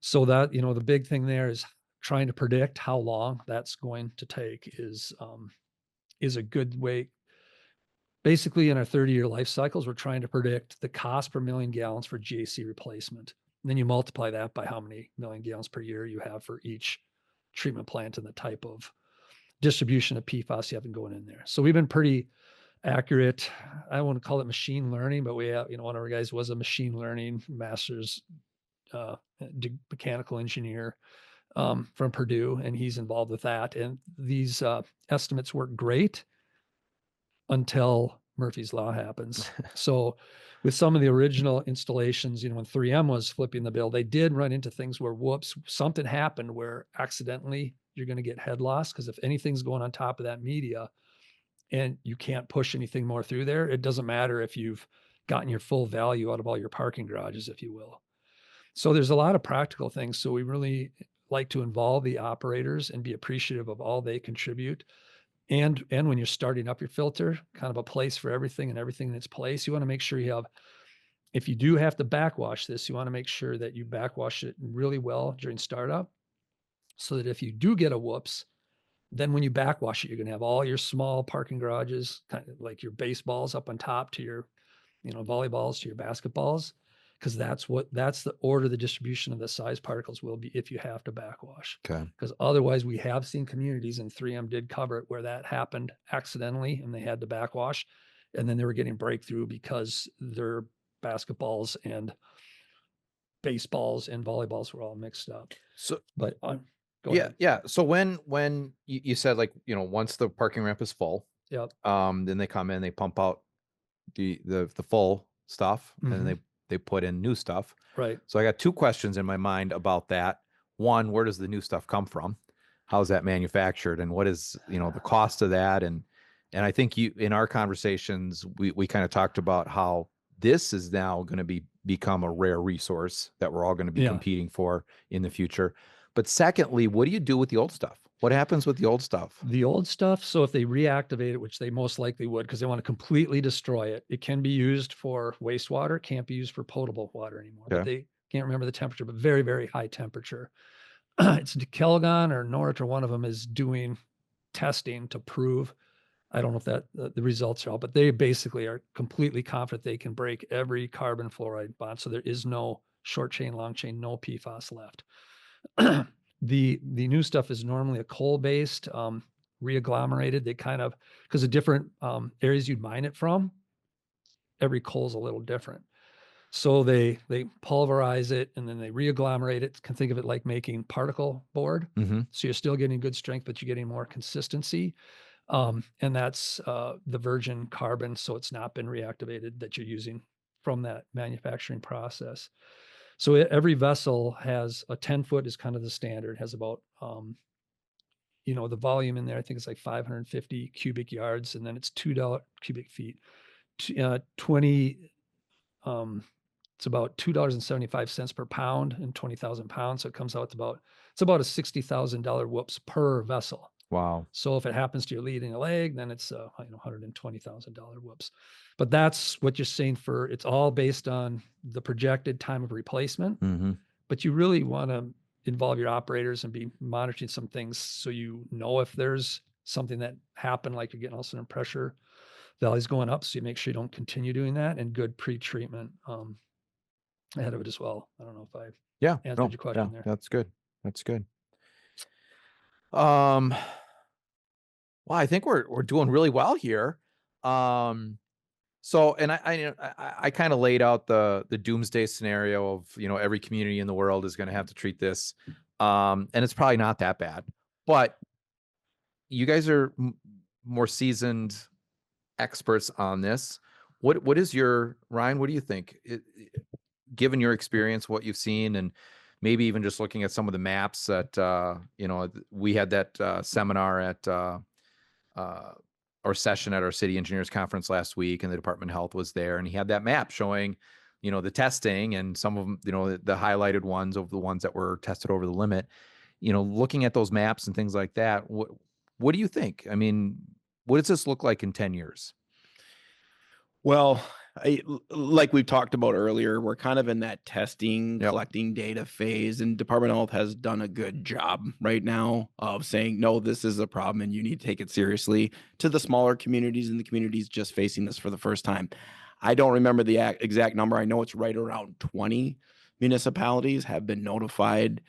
So that, the big thing there is trying to predict how long that's going to take is a good way. Basically, in our 30-year life cycles, we're trying to predict the cost per million gallons for GAC replacement. And then you multiply that by how many million gallons per year you have for each treatment plant and the type of distribution of PFAS you have going in there. So we've been pretty accurate. I wouldn't call it machine learning, but we have, one of our guys was a machine learning master's mechanical engineer from Purdue, and he's involved with that. And these estimates work great until Murphy's Law happens. So with some of the original installations, when 3M was flipping the bill, they did run into things where, whoops, something happened where accidentally you're going to get head loss, because if anything's going on top of that media and you can't push anything more through there, it doesn't matter if you've gotten your full value out of all your parking garages, if you will. So there's a lot of practical things. So we really like to involve the operators and be appreciative of all they contribute. And when you're starting up your filter, kind of a place for everything and everything in its place. You want to make sure you have, if you do have to backwash this, you want to make sure that you backwash it really well during startup, so that if you do get a whoops, then when you backwash it, you're going to have all your small parking garages, kind of like your baseballs up on top to your, volleyballs to your basketballs, because that's the order the distribution of the size particles will be if you have to backwash. Okay. Because otherwise, we have seen communities, and 3M did cover it, where that happened accidentally and they had to backwash, and then they were getting breakthrough because their basketballs and baseballs and volleyballs were all mixed up. So, but go ahead. Yeah. So when you said, like, once the parking ramp is full, Yep. then they come in, they pump out the full stuff, and then they put in new stuff. Right. So I got two questions in my mind about that. One, where does the new stuff come from? How's that manufactured? And what is, the cost of that? And I think in our conversations, we kind of talked about how this is now going to become a rare resource that we're all going to be competing for in the future. But secondly, what do you do with the old stuff? What happens with the old stuff? The old stuff, so if they reactivate it, which they most likely would, because they want to completely destroy it, it can be used for wastewater, can't be used for potable water anymore. Okay. But they can't remember the temperature, but very, very high temperature. It's Kelgon or Norrit, or one of them is doing testing to prove, I don't know if that the results are out, but they basically are completely confident they can break every carbon fluoride bond. So there is no short chain, long chain, no PFAS left. The new stuff is normally a coal-based, reagglomerated. They kind of, because of different areas you'd mine it from, every coal's a little different. So they pulverize it and then they reagglomerate it. Can think of it like making particle board. So you're still getting good strength, but you're getting more consistency. And that's the virgin carbon, so it's not been reactivated, that you're using from that manufacturing process. So every vessel has a 10-foot is kind of the standard, has about, the volume in there, I think it's like 550 cubic yards, and then it's $2 cubic feet, 20, it's about $2.75 per pound and 20,000 pounds. So it comes out to it's about a $60,000 whoops per vessel. Wow. So if it happens to your lead and a leg, then it's $120,000 whoops. But that's what you're saying it's all based on the projected time of replacement. But you really want to involve your operators and be monitoring some things, so if there's something that happened, like you're getting all of a sudden pressure values going up, so you make sure you don't continue doing that, and good pre-treatment ahead of it as well. I don't know if I answered your question there. That's good. That's good. Well, I think we're doing really well here. So, and I kind of laid out the doomsday scenario of, every community in the world is going to have to treat this. And it's probably not that bad, but you guys are more seasoned experts on this. What is Ryan, what do you think? Given your experience, what you've seen, and maybe even just looking at some of the maps that, we had that seminar at our session at our city engineers conference last week, and the Department of Health was there, and he had that map showing, the testing, and some of them, the highlighted ones of the ones that were tested over the limit, looking at those maps and things like that. What do you think? I mean, what does this look like in 10 years? Well, like we've talked about earlier, we're kind of in that testing, Yep. collecting data phase, and Department of Health has done a good job right now of saying, no, this is a problem and you need to take it seriously, to the smaller communities and the communities just facing this for the first time. I don't remember the exact number. I know it's right around 20 municipalities have been notified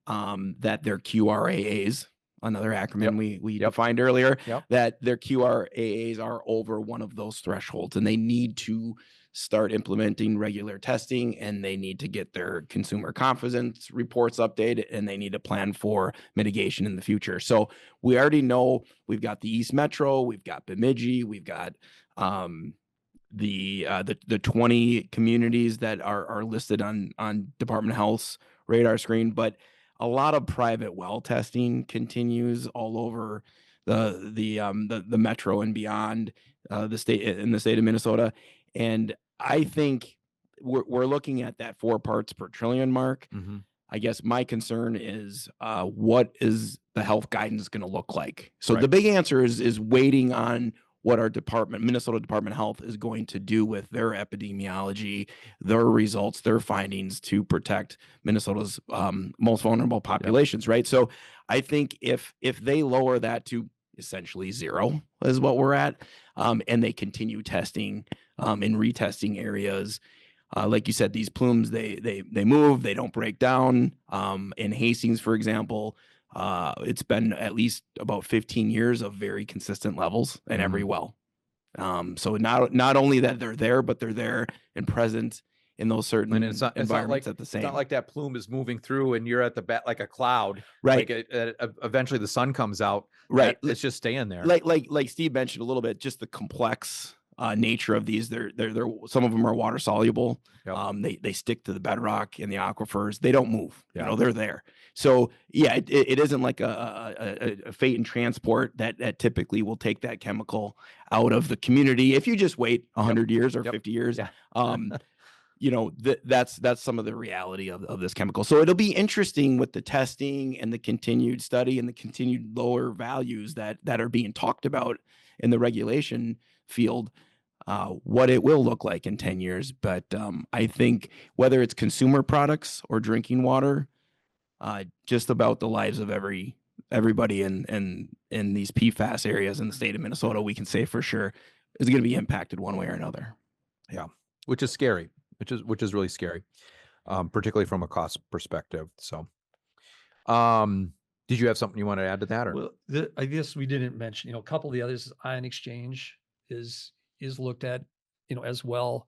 that their QRAAs, another acronym we defined earlier, that their QRAAs are over one of those thresholds, and they need to start implementing regular testing, and they need to get their consumer confidence reports updated, and they need to plan for mitigation in the future. So we already know we've got the East Metro, we've got Bemidji, we've got the 20 communities that are listed on Department of Health's radar screen, but a lot of private well testing continues all over the metro and beyond the state of Minnesota. And I think we're looking at that 4 parts per trillion mark. Mm-hmm. I guess my concern is what is the health guidance going to look like? So Right. the big answer is waiting on what our Minnesota Department of Health is going to do with their epidemiology, their results, their findings to protect Minnesota's most vulnerable populations, right? So I think if they lower that to essentially 0 is what we're at, and they continue testing and retesting areas, like you said, these plumes, they move, they don't break down. In Hastings, for example, it's been at least about 15 years of very consistent levels in every well. So not only that they're there, but they're there and present in those certain environments at the same. It's not like that plume is moving through and you're at the back like a cloud. Right. Like eventually the sun comes out. Right. It's just staying there. Like Steve mentioned a little bit, just the complex nature of these. They're some of them are water soluble. Yep. They stick to the bedrock and the aquifers. They don't move. Yeah. You know, they're there. So yeah, it isn't like a fate and transport that typically will take that chemical out of the community. If you just wait 100 years or 50 years, you know, that's some of the reality of this chemical. So it'll be interesting with the testing and the continued study and the continued lower values that are being talked about in the regulation field, what it will look like in 10 years. But I think whether it's consumer products or drinking water, just about the lives of everybody in these PFAS areas in the state of Minnesota, we can say for sure is going to be impacted one way or another. Yeah, which is scary, which is really scary, particularly from a cost perspective. So, did you have something you want to add to that? Or well, I guess we didn't mention, a couple of the others. Ion exchange is looked at, as well.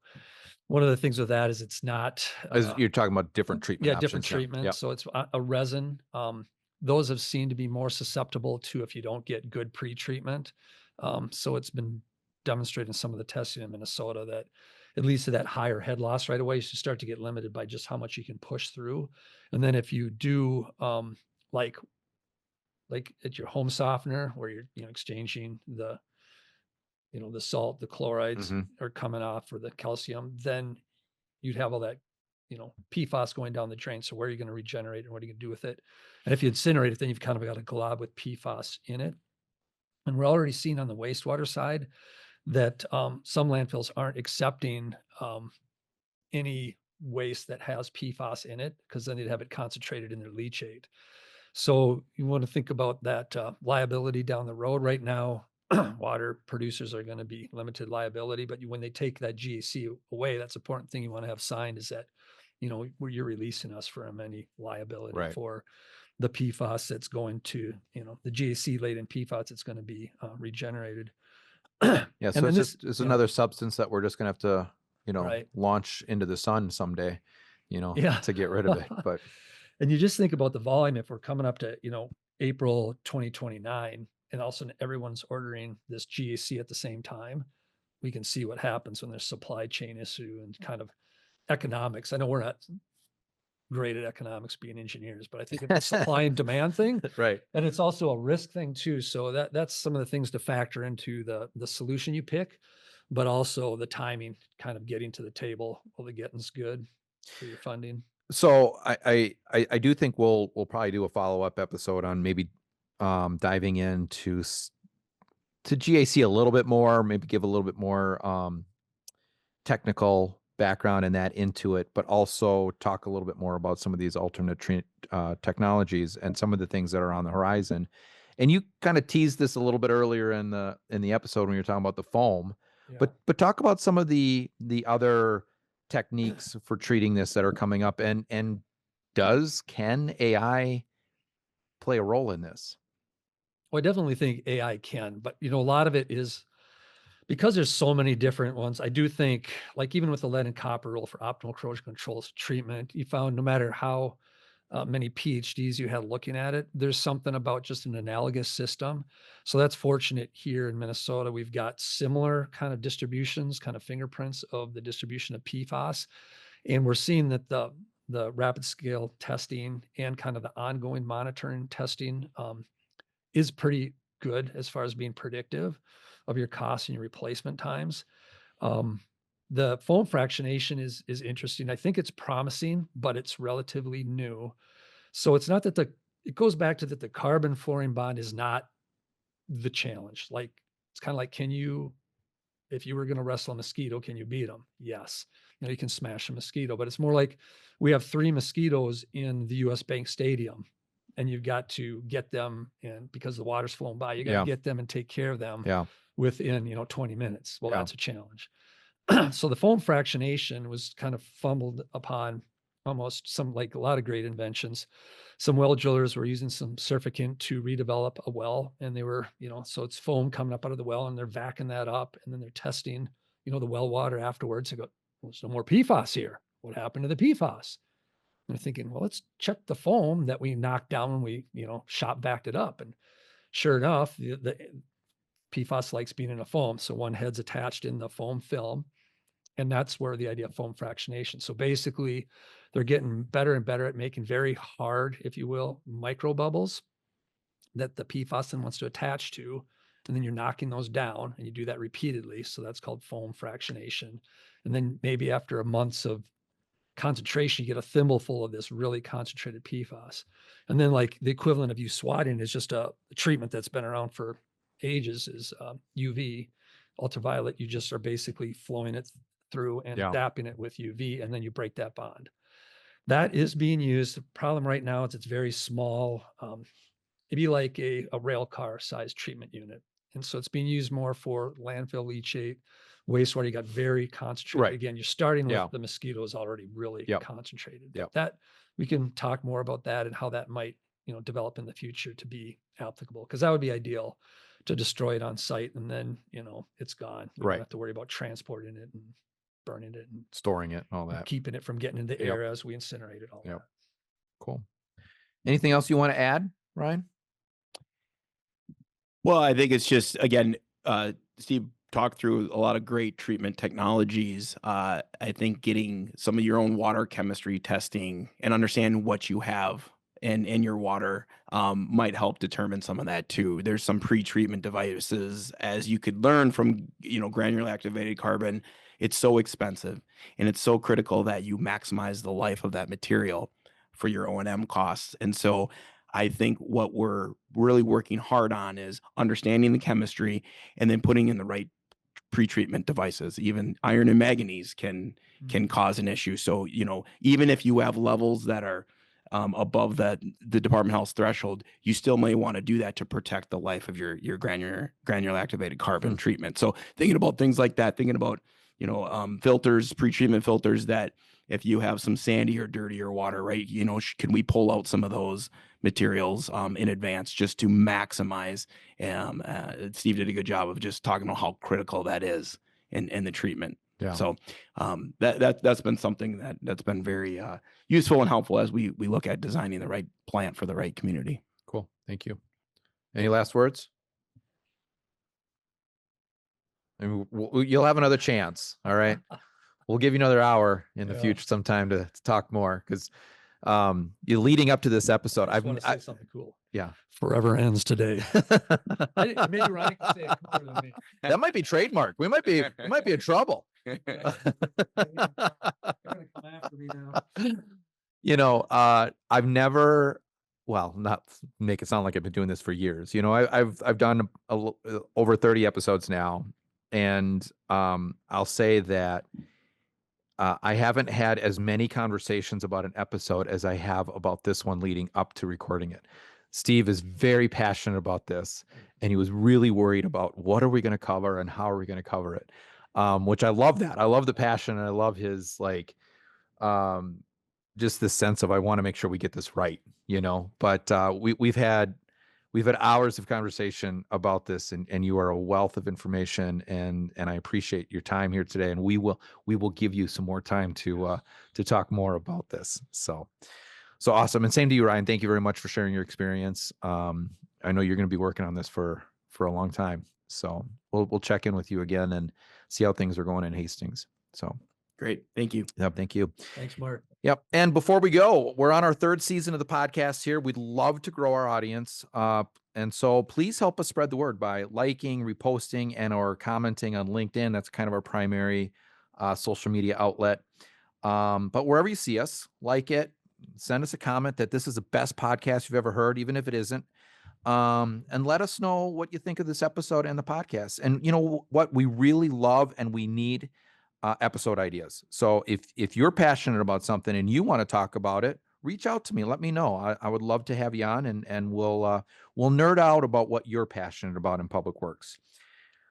One of the things with that is it's not. You're talking about different treatment. Yeah, different treatment. Yep. So it's a resin. Those have seemed to be more susceptible to if you don't get good pre-treatment. So it's been demonstrated in some of the testing in Minnesota that at least to that higher head loss right away, you should start to get limited by just how much you can push through. And then if you do like at your home softener where you're exchanging the the salt, the chlorides are coming off, or the calcium, then you'd have all that PFAS going down the drain. So where are you going to regenerate and what are you going to do with it? And if you incinerate it, then you've kind of got a glob with PFAS in it. And we're already seeing on the wastewater side that some landfills aren't accepting any waste that has PFAS in it, because then they'd have it concentrated in their leachate. So you want to think about that liability down the road. Right now, water producers are going to be limited liability, but when they take that GAC away, that's an important thing you want to have signed is that, where you're releasing us from any liability for the PFAS that's going to, the GAC laden PFAS that's going to be regenerated. Yeah, so it's another substance that we're just going to have to, launch into the sun someday, to get rid of it. But and you just think about the volume. If we're coming up to, April 2029, and also everyone's ordering this GAC at the same time, we can see what happens when there's supply chain issue and kind of economics. I know we're not great at economics being engineers, but I think it's a supply and demand thing. Right. And it's also a risk thing too. So that's some of the things to factor into the solution you pick, but also the timing, kind of getting to the table while the getting's good for your funding. So I do think we'll probably do a follow-up episode on maybe diving into to GAC a little bit more, maybe give a little bit more technical background and that into it, but also talk a little bit more about some of these alternate technologies and some of the things that are on the horizon. And you kind of teased this a little bit earlier in the episode when you were talking about the foam, but talk about some of the other techniques for treating this that are coming up, and can AI play a role in this? Well, I definitely think AI can, but a lot of it is because there's so many different ones. I do think, like even with the lead and copper rule for optimal corrosion control treatment, you found no matter how many PhDs you had looking at it, there's something about just an analogous system. So that's fortunate here in Minnesota. We've got similar kind of distributions, kind of fingerprints of the distribution of PFAS. And we're seeing that the rapid scale testing and kind of the ongoing monitoring testing is pretty good as far as being predictive of your costs and your replacement times. The foam fractionation is interesting. I think it's promising, but it's relatively new. So it's not that it goes back to that the carbon-fluorine bond is not the challenge. Like, it's kind of like, if you were going to wrestle a mosquito, can you beat them? Yes. You can smash a mosquito, but it's more like we have 3 mosquitoes in the US Bank Stadium, and you've got to get them in because the water's flowing by. You got to get them and take care of them within 20 minutes. Well, that's a challenge. So the foam fractionation was kind of fumbled upon, almost some, like a lot of great inventions. Some well drillers were using some surfactant to redevelop a well, and they were, so it's foam coming up out of the well, and they're vacuuming that up, and then they're testing, the well water afterwards. They go, well, there's no more PFAS here. What happened to the PFAS? And they're thinking, well, let's check the foam that we knocked down when we, shop vacked it up. And sure enough, the PFAS likes being in a foam. So one head's attached in the foam film. And that's where the idea of foam fractionation. So basically, they're getting better and better at making very hard, if you will, micro bubbles that the PFAS then wants to attach to. And then you're knocking those down, and you do that repeatedly. So that's called foam fractionation. And then maybe after a months of concentration, you get a thimbleful of this really concentrated PFAS. And then, like, the equivalent of you swatting is just a treatment that's been around for ages, is UV, ultraviolet. You just are basically flowing it through and dapping it with UV, and then you break that bond. That is being used. The problem right now is it's very small. It'd be like a rail car size treatment unit. And so it's being used more for landfill leachate, wastewater. You got very concentrated. Right. Again, you're starting with the mosquitoes already really concentrated. That we can talk more about that and how that might, develop in the future to be applicable, because that would be ideal to destroy it on site, and then, it's gone. You don't have to worry about transporting it and burning it and storing it, all that, keeping it from getting into the air as we incinerate it, all that. Cool. Anything else you want to add, Ryan? Well, I think it's just, again, Steve talked through a lot of great treatment technologies. I think getting some of your own water chemistry testing and understanding what you have in your water might help determine some of that too. There's some pre-treatment devices, as you could learn from, granular activated carbon. It's so expensive, and it's so critical that you maximize the life of that material for your O&M costs. And so I think what we're really working hard on is understanding the chemistry and then putting in the right pre-treatment devices. Even iron and manganese can cause an issue. So, even if you have levels that are above the Department of Health threshold, you still may want to do that to protect the life of your granular activated carbon treatment. So thinking about things like that, thinking about, filters, pre-treatment filters, that if you have some sandy or dirtier water, right, can we pull out some of those materials in advance just to maximize? Steve did a good job of just talking about how critical that is in the treatment. Yeah. So that's been something that's been very useful and helpful as we look at designing the right plant for the right community. Cool. Thank you. Any last words? I mean, you'll have another chance. All right. We'll give you another hour in the future sometime to talk more, because you're leading up to this episode. I want to say something cool. Yeah. Forever ends today. Maybe Ryan can say it cooler than me. That might be trademark. We might be in trouble. They're gonna come after me now. I've never well, not make it sound like I've been doing this for years. You know, I've done over 30 episodes now, and I'll say that I haven't had as many conversations about an episode as I have about this one leading up to recording it. Steve is very passionate about this, and he was really worried about what are we going to cover and how are we going to cover it, which I love that. I love the passion, and I love his like just this sense of I want to make sure we get this right, you know. But we've had hours of conversation about this, and you are a wealth of information, and I appreciate your time here today, and we will give you some more time to talk more about this. So awesome. And same to you, Ryan. Thank you very much for sharing your experience. I know you're going to be working on this for a long time, so we'll check in with you again and see how things are going in Hastings. So Great. Thank you. yep, thank you. Thanks, Mark. Yep. And before we go, we're on our third season of the podcast here. We'd love to grow our audience. And so please help us spread the word by liking, reposting, and or commenting on LinkedIn. That's kind of our primary social media outlet. But wherever you see us, like it, send us a comment that this is the best podcast you've ever heard, even if it isn't. And let us know what you think of this episode and the podcast. And you know what we really love and we need episode ideas. So if you're passionate about something and you want to talk about it, reach out to me. Let me know. I would love to have you on, and we'll nerd out about what you're passionate about in public works.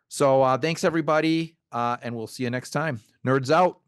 So thanks everybody, and we'll see you next time. Nerds out.